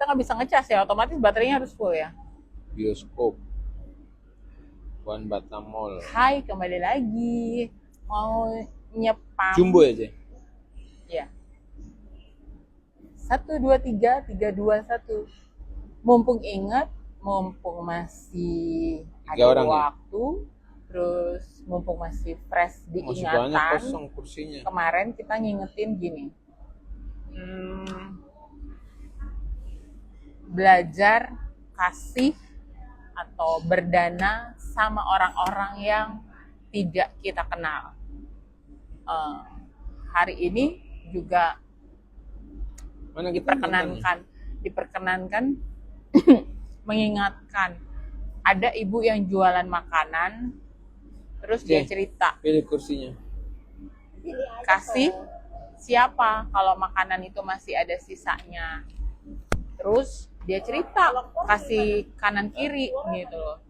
kita nggak bisa ngecas ya, otomatis baterainya harus full ya. Bioskop. One Batam Mall. Hai, kembali lagi. Mau nyepam. Jumbo ya, Cek? Ya. 1, 2, 3, 3, 2, 1. Mumpung ingat, mumpung masih Tiga ada orang ya? waktu, terus mumpung masih fresh Masih banyak diingatan. kosong kursinya. Kemarin kita ngingetin gini. Belajar kasih atau berdana sama orang-orang yang tidak kita kenal. Hari ini juga Mana kita diperkenankan mengingatkan ada ibu yang jualan makanan, terus dia cerita pilih kursinya. kasih siapa kalau makanan itu masih ada sisanya. Terus dia cerita kasih kanan kiri gitu loh.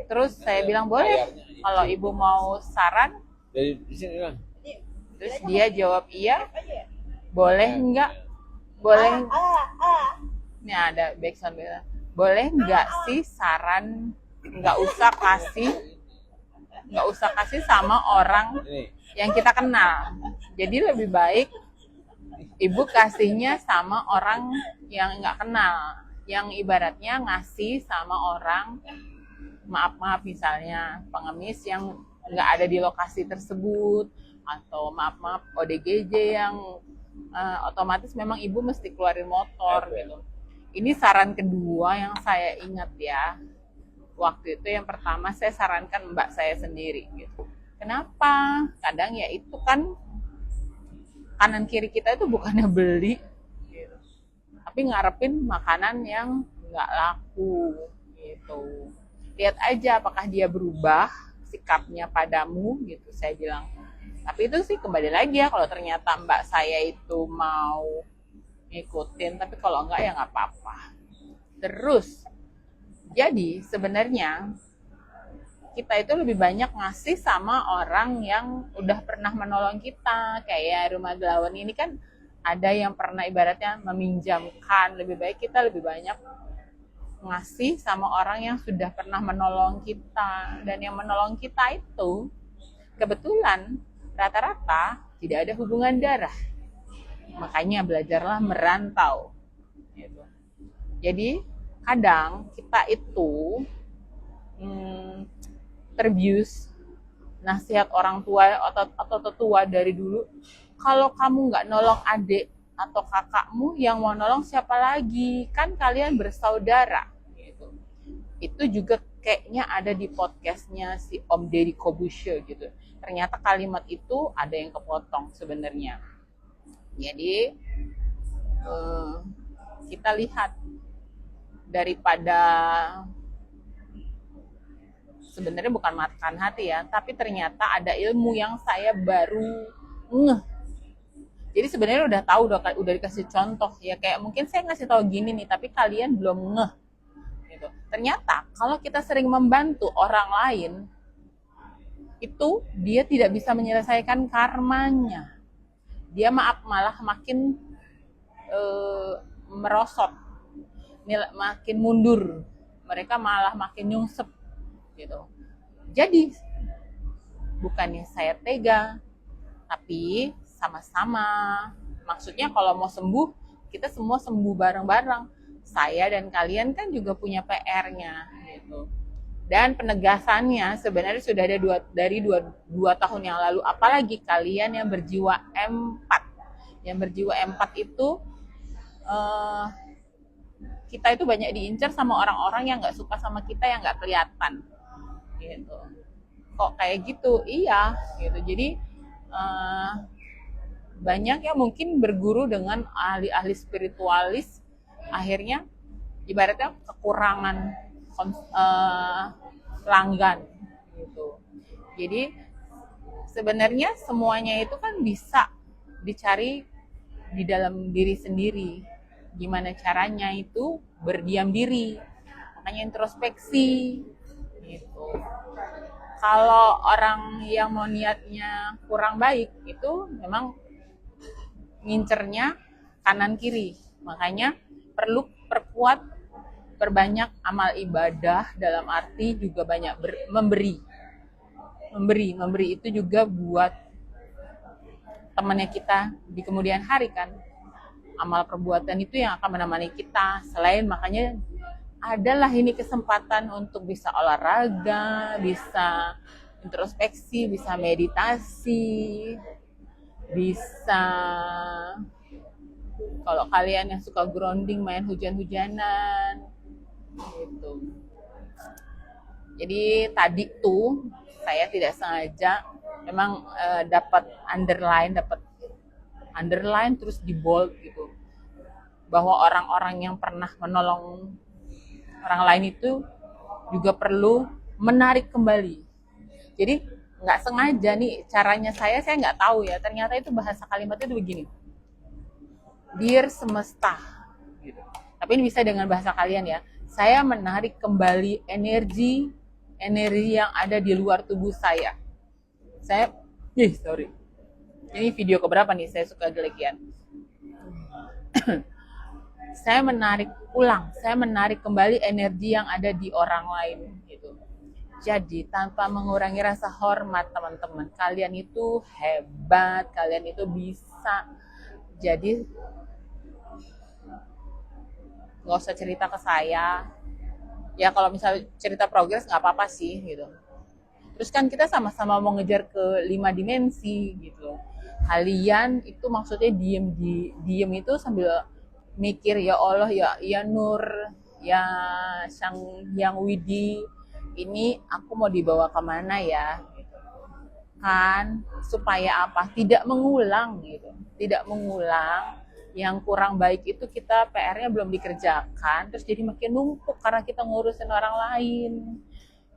Terus saya bilang boleh kalau ibu mau saran. Dari di sini lah. Terus dia jawab iya. Boleh enggak? Boleh. Ini ada backsound bela. Boleh enggak sih saran enggak usah kasih sama orang yang kita kenal. Jadi lebih baik ibu kasihnya sama orang yang nggak kenal, yang ibaratnya ngasih sama orang, maaf misalnya pengemis yang nggak ada di lokasi tersebut, atau maaf ODGJ yang otomatis memang ibu mesti keluarin motor gitu. Ini saran kedua yang saya ingat ya. Waktu itu yang pertama saya sarankan mbak saya sendiri gitu. Kenapa? Kadang ya itu kan kanan kiri kita itu bukannya beli gitu, tapi ngarepin makanan yang nggak laku gitu. Lihat aja apakah dia berubah sikapnya padamu gitu, saya bilang. Tapi itu sih kembali lagi ya, kalau ternyata mbak saya itu mau ngikutin, tapi kalau enggak ya nggak apa-apa. Terus jadi sebenarnya kita itu lebih banyak ngasih sama orang yang udah pernah menolong kita. Kayak Rumah Gelawan ini kan ada yang pernah ibaratnya meminjamkan. Lebih baik kita lebih banyak ngasih sama orang yang sudah pernah menolong kita. Dan yang menolong kita itu kebetulan rata-rata tidak ada hubungan darah. Makanya belajarlah merantau. Gitu. Jadi kadang kita itu terbius nasihat orang tua atau tetua dari dulu, kalau kamu nggak nolong adik atau kakakmu, yang mau nolong siapa lagi, kan kalian bersaudara gitu. Itu juga kayaknya ada di podcastnya si Om Deddy Kobushe gitu. Ternyata kalimat itu ada yang kepotong sebenarnya. Jadi kita lihat, daripada sebenarnya bukan makan hati ya, tapi ternyata ada ilmu yang saya baru ngeh. Jadi sebenarnya udah tahu, udah dikasih contoh ya, kayak mungkin saya ngasih tahu gini nih, tapi kalian belum ngeh gitu. Ternyata kalau kita sering membantu orang lain, itu dia tidak bisa menyelesaikan karmanya. Dia malah makin merosot, makin mundur. Mereka malah makin nyungsep gitu. Jadi bukannya saya tega, tapi sama-sama. Maksudnya kalau mau sembuh, kita semua sembuh bareng-bareng. Saya dan kalian kan juga punya PR-nya gitu. Dan penegasannya sebenarnya sudah ada dari dua tahun yang lalu. Apalagi kalian yang berjiwa empat. Yang berjiwa empat itu kita itu banyak diincar sama orang-orang yang nggak suka sama kita, yang nggak kelihatan gitu. Kok kayak gitu? Iya gitu. Jadi banyak yang mungkin berguru dengan ahli-ahli spiritualis, akhirnya ibaratnya kekurangan pelanggan gitu. Jadi sebenarnya semuanya itu kan bisa dicari di dalam diri sendiri. Gimana caranya itu berdiam diri, makanya introspeksi gitu. Kalau orang yang mau niatnya kurang baik itu memang ngincernya kanan kiri, makanya perlu perbanyak amal ibadah, dalam arti juga banyak memberi itu juga buat temannya kita di kemudian hari kan. Amal perbuatan itu yang akan menemani kita. Selain makanya adalah ini kesempatan untuk bisa olahraga, bisa introspeksi, bisa meditasi, bisa kalau kalian yang suka grounding main hujan-hujanan gitu. Jadi tadi tuh saya tidak sengaja memang dapat underline terus di bold gitu, bahwa orang-orang yang pernah menolong orang lain itu juga perlu menarik kembali. Jadi nggak sengaja nih caranya saya nggak tahu ya, ternyata itu bahasa kalimatnya itu begini, dear semesta gitu. Tapi ini bisa dengan bahasa kalian ya, saya menarik kembali energi yang ada di luar tubuh saya. Ini video keberapa nih saya suka gelegian. Saya menarik kembali energi yang ada di orang lain gitu. Jadi tanpa mengurangi rasa hormat teman-teman, kalian itu hebat, kalian itu bisa. Jadi nggak usah cerita ke saya. Ya kalau misalnya cerita progres nggak apa-apa sih gitu. Terus kan kita sama-sama mau ngejar ke 5 dimensi gitu. Kalian itu maksudnya diem itu sambil mikir, ya Allah, ya Nur, ya Sang Hyang Widi, ini aku mau dibawa kemana ya? Kan supaya apa? Tidak mengulang gitu. Tidak mengulang yang kurang baik itu, kita PR-nya belum dikerjakan, terus jadi makin numpuk karena kita ngurusin orang lain.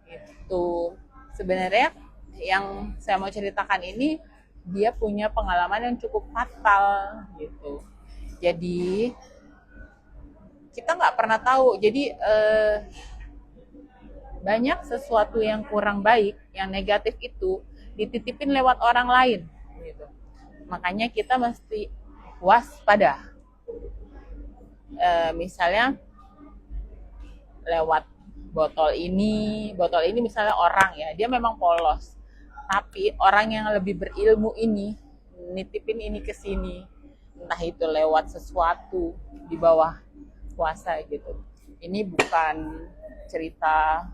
Gitu. Sebenarnya yang saya mau ceritakan ini dia punya pengalaman yang cukup fatal gitu. Jadi kita nggak pernah tahu. Jadi banyak sesuatu yang kurang baik, yang negatif itu dititipin lewat orang lain. Gitu. Makanya kita mesti waspada. Misalnya lewat botol ini misalnya orang ya, dia memang polos. Tapi orang yang lebih berilmu ini nitipin ini ke sini, entah itu lewat sesuatu di bawah puasa gitu. Ini bukan cerita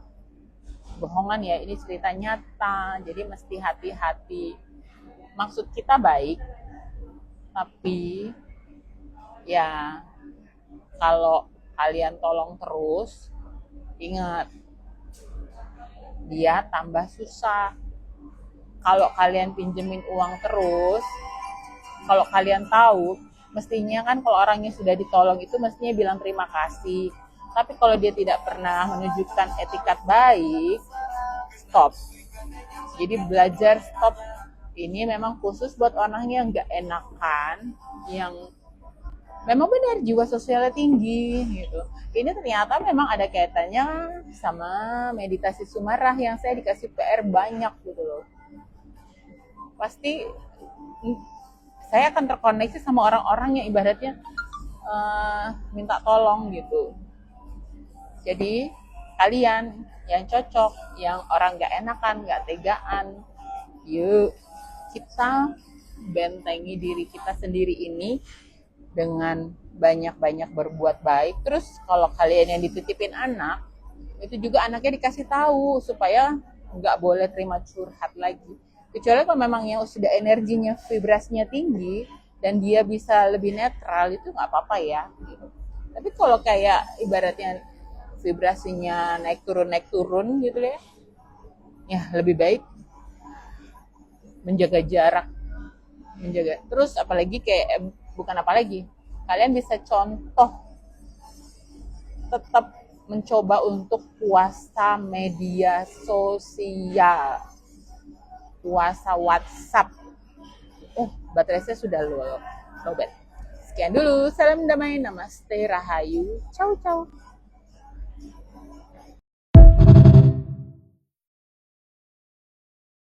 bohongan ya, ini cerita nyata. Jadi mesti hati-hati. Maksud kita baik, tapi ya kalau kalian tolong terus, ingat dia tambah susah. Kalau kalian pinjemin uang terus, kalau kalian tahu, mestinya kan kalau orangnya sudah ditolong itu mestinya bilang terima kasih. Tapi kalau dia tidak pernah menunjukkan etikat baik, stop. Jadi belajar stop. Ini memang khusus buat orang yang nggak enakan, yang memang benar jiwa sosialnya tinggi gitu. Ini ternyata memang ada kaitannya sama meditasi sumarah yang saya dikasih PR banyak gitu loh. Pasti saya akan terkoneksi sama orang-orang yang ibaratnya minta tolong gitu. Jadi kalian yang cocok, yang orang gak enakan, gak tegaan, yuk kita bentengi diri kita sendiri ini dengan banyak-banyak berbuat baik. Terus kalau kalian yang dititipin anak, itu juga anaknya dikasih tahu supaya nggak boleh terima curhat lagi. Kecuali kalau memang yang sudah energinya, vibrasinya tinggi dan dia bisa lebih netral, itu nggak apa-apa ya. Gitu. Tapi kalau kayak ibaratnya vibrasinya naik turun gitu ya lebih baik menjaga jarak, terus apalagi kalian bisa contoh tetap mencoba untuk puasa media sosial, puasa WhatsApp. Baterai saya sudah lowbat. Sekian dulu, salam damai, namaste, rahayu, ciao ciao.